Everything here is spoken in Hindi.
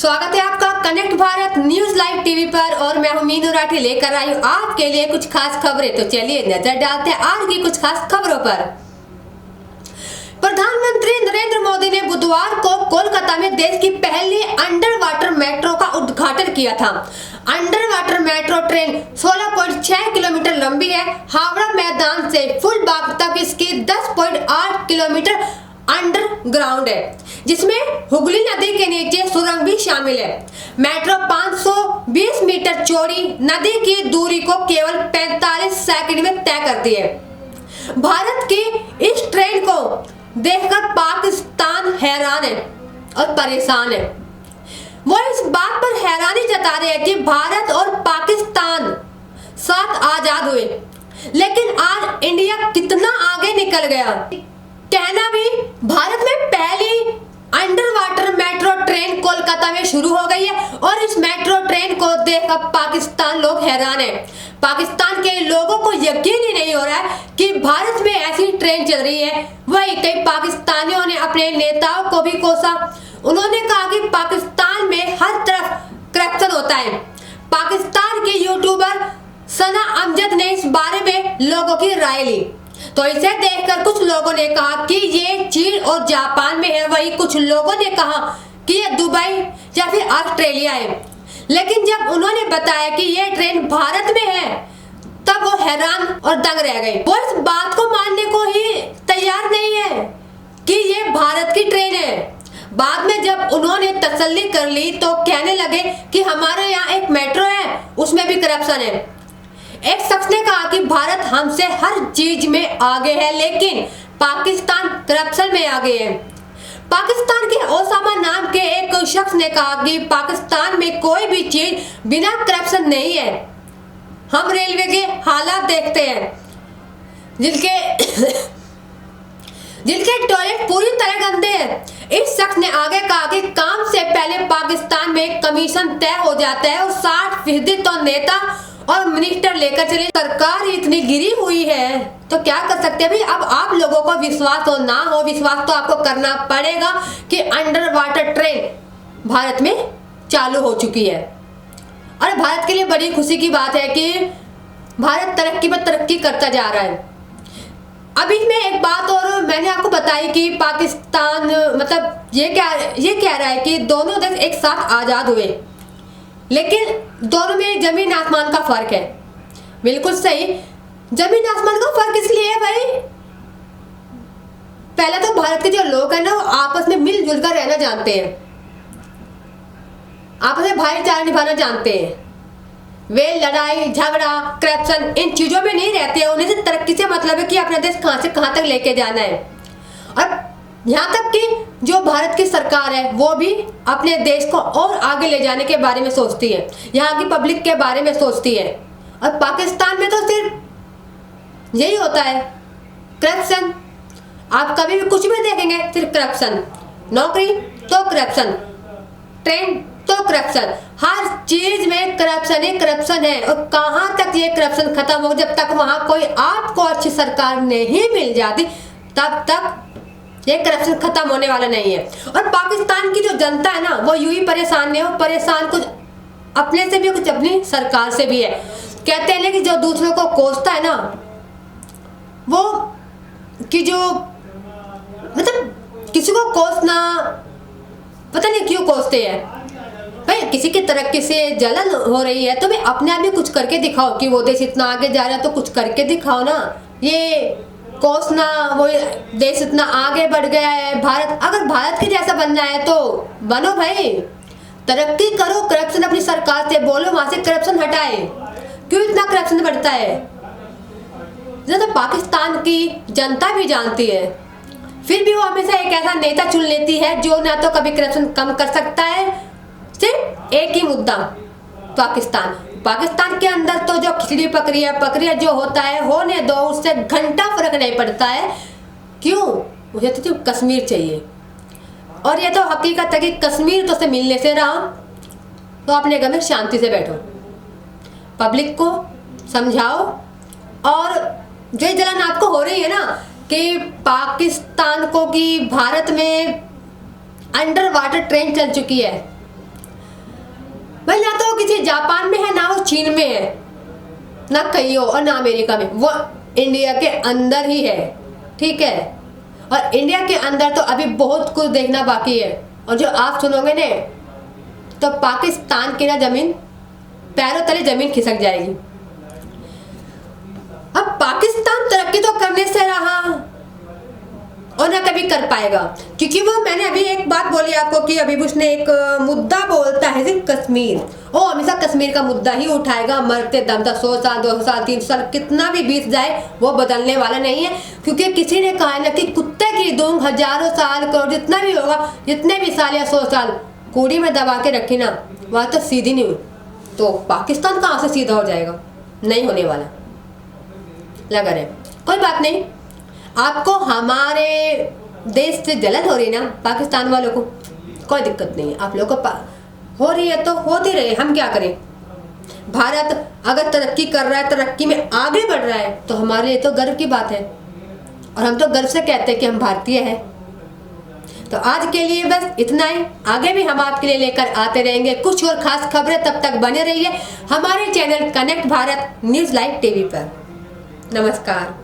स्वागत है आपका connect Bharat news live TV पर और मैं हूं मीनू राठी लेकर आई हूं आपके लिए कुछ खास खबरें। तो चलिए नजर डालते हैं आज की कुछ खास खबरों पर। प्रधानमंत्री नरेंद्र मोदी ने बुधवार को कोलकाता में देश की पहली अंडर वाटर मेट्रो का उद्घाटन किया था। Under water metro train 16.6 kilometre लंबी है। हावड़ा मैदान से फुलबाग तक इसकी 10.8 किलोमीटर अंडरग्राउंड है, जिसमें हुगली नदी के नीचे सुरंग भी शामिल है। मेट्रो 520 मीटर चौड़ी नदी की दूरी को केवल 45 सेकंड में तय करती है। भारत की इस ट्रेन को देखकर पाकिस्तान हैरान है और परेशान है। वो इस बात पर हैरानी जता रहे हैं कि भारत और पाकिस्तान साथ आजाद हुए, लेकिन आज इंडिया कितना आगे निकल गया। कहना भी भारत में पहली under water metro train Kolkata में शुरू हो गई है और इस मेट्रो ट्रेन को देखकर पाकिस्तान लोग हैरान हैं। पाकिस्तान के लोगों को यकीन ही नहीं हो रहा है कि भारत में ऐसी ट्रेन चल रही है। वही कई पाकिस्तानियों ने अपने नेताओं को भी कोसा। उन्होंने कहा कि पाकिस्तान में हर तरफ करप्शन होता है। पाकिस्तान के यूट्यूबर सना अमजद ने इस बारे में लोगों की राय ली, तो इसे देखकर कुछ लोगों ने कहा कि ये चीन और जापान में है। वही कुछ लोगों ने कहा कि ये दुबई या फिर ऑस्ट्रेलिया है। लेकिन जब उन्होंने बताया कि ये ट्रेन भारत में है, तब वो हैरान और दंग रह गए। वो इस बात को मानने को ही तैयार नहीं है कि ये भारत की ट्रेन है। बाद में जब उन्होंने तसल्ली कर ली तो कहने लगे कि हमारे यहाँ एक मेट्रो है, उसमें भी करप्शन है। एक शख्स ने कहा कि भारत हमसे हर चीज में आगे है, लेकिन पाकिस्तान करप्शन में आगे है। पाकिस्तान के ओसामा नाम के एक शख्स ने कहा कि पाकिस्तान में कोई भी चीज बिना करप्शन नहीं है। हम रेलवे के हालात देखते हैं, जिनके टॉयलेट पूरी तरह गंदे हैं। इस शख्स ने आगे कहा कि काम से पहले पाकिस्तान में कमीशन तय हो जाता है और 60% तो नेता और मिनिस्टर लेकर चले। सरकार इतनी गिरी हुई है तो क्या कर सकते हैं भाई। अब आप लोगों को विश्वास हो ना हो, विश्वास तो आपको करना पड़ेगा कि अंडर वाटर ट्रेन भारत में चालू हो चुकी है। और भारत के लिए बड़ी खुशी की बात है कि भारत तरक्की पर तरक्की करता जा रहा है। अभी में एक बात और मैंने आपको बताई कि पाकिस्तान मतलब ये कह रहा है कि दोनों देश एक साथ आजाद हुए, लेकिन दोनों में जमीन आसमान का फर्क है। बिल्कुल सही, जमीन आसमान का फर्क इसलिए है भाई, पहले तो भारत के जो लोग हैं ना वो आपस में मिलजुल कर रहना जानते हैं, आपस में भाईचारा निभाना जानते हैं। वे लड़ाई झगड़ा करप्शन इन चीजों में नहीं रहते हैं। उन्हें से तरक्की से मतलब है कि अपना देश कहां से कहां तक लेके जाना है। और यहाँ तक कि जो भारत की सरकार है वो भी अपने देश को और आगे ले जाने के बारे में सोचती है, यहाँ की पब्लिक के बारे में सोचती है। और पाकिस्तान में तो सिर्फ यही होता है, करप्शन। आप कभी भी कुछ भी देखेंगे सिर्फ करप्शन, नौकरी तो करप्शन, ट्रेन तो करप्शन, हर चीज में करप्शन ही करप्शन है। और कहाँ तक ये करप्शन खत्म हो, जब तक वहां कोई आपको अच्छी सरकार नहीं मिल जाती तब तक ये करप्शन खत्म होने वाला नहीं है। और पाकिस्तान की जो जनता है ना वो यूं ही परेशान है, वो परेशान कुछ अपने से भी कुछ अपनी सरकार से भी है। कहते हैं कि जो दूसरों को कोसता है ना वो कि जो मतलब किसी को कोसना पता नहीं क्यों कोसते हैं भाई। किसी की तरक्की से जलन हो रही है तो भाई अपने आप भी कुछ करके दिखाओ कि वो देश इतना आगे जा रहा है, तो कुछ करके दिखाओ ना। ये कोसना वो देश इतना आगे बढ़ गया है, भारत अगर भारत के जैसा बनना है तो बनो भाई, तरक्की करो। करप्शन अपनी सरकार से बोलो वहां से करप्शन हटाए। क्यों इतना करप्शन बढ़ता है, तो पाकिस्तान की जनता भी जानती है। फिर भी वो हमेशा एक ऐसा नेता चुन लेती है जो ना तो कभी करप्शन कम कर सकता है। सिर्फ एक ही मुद्दा, पाकिस्तान के अंदर तो जो खिचड़ी पकड़िया जो होता है होने दो, उससे घंटा फर्क नहीं पड़ता है। क्यों, मुझे तो कश्मीर चाहिए। और ये तो हकीकत है कि कश्मीर तो से मिलने से रहा, तो अपने घर में शांति से बैठो, पब्लिक को समझाओ। और जो जलन आपको हो रही है ना कि पाकिस्तान को कि भारत में अंडर वाटर ट्रेन चल चुकी है, जापान में है, ना वो चीन में है, ना कहीं और ना अमेरिका में, वो इंडिया के अंदर ही है। ठीक है, और इंडिया के अंदर तो अभी बहुत कुछ देखना बाकी है। और जो आप सुनोगे ने तो पाकिस्तान की ना जमीन, पैरों तले जमीन खिसक जाएगी। अब पाकिस्तान तरक्की तो करने से रहा और ना कभी कर पाएगा, क्योंकि वो, मैंने अभी एक बात बोली आपको कि अभी उसने एक मुद्दा बोलता है सिर्फ कश्मीर, वो हमेशा कश्मीर का मुद्दा ही उठाएगा मरते दम तक। 100 साल 200 साल 300 साल कितना भी बीत जाए वो बदलने वाला नहीं है, क्योंकि किसी ने कहा है ना कि कुत्ते की दूंग हजारों साल को, जितना भी होगा, जितने भी साल या 100 साल कूड़ी में दबा के रखी ना, वह तो सीधी नहीं हुई। तो पाकिस्तान कहाँ से सीधा हो जाएगा? नहीं होने वाला लगा रहे। कोई बात नहीं, आपको हमारे देश से जलन हो रही ना पाकिस्तान वालों को, कोई दिक्कत नहीं है। आप लोगों को हो रही है तो होती रहे, हम क्या करें। भारत अगर तरक्की कर रहा है, तरक्की में आगे बढ़ रहा है, तो हमारे लिए तो गर्व की बात है, और हम तो गर्व से कहते हैं कि हम भारतीय हैं। तो आज के लिए बस इतना ही, आगे भी हम आपके लिए लेकर आते रहेंगे कुछ और खास खबरें। तब तक बने रहिए हमारे channel connect Bharat news live TV पर। नमस्कार।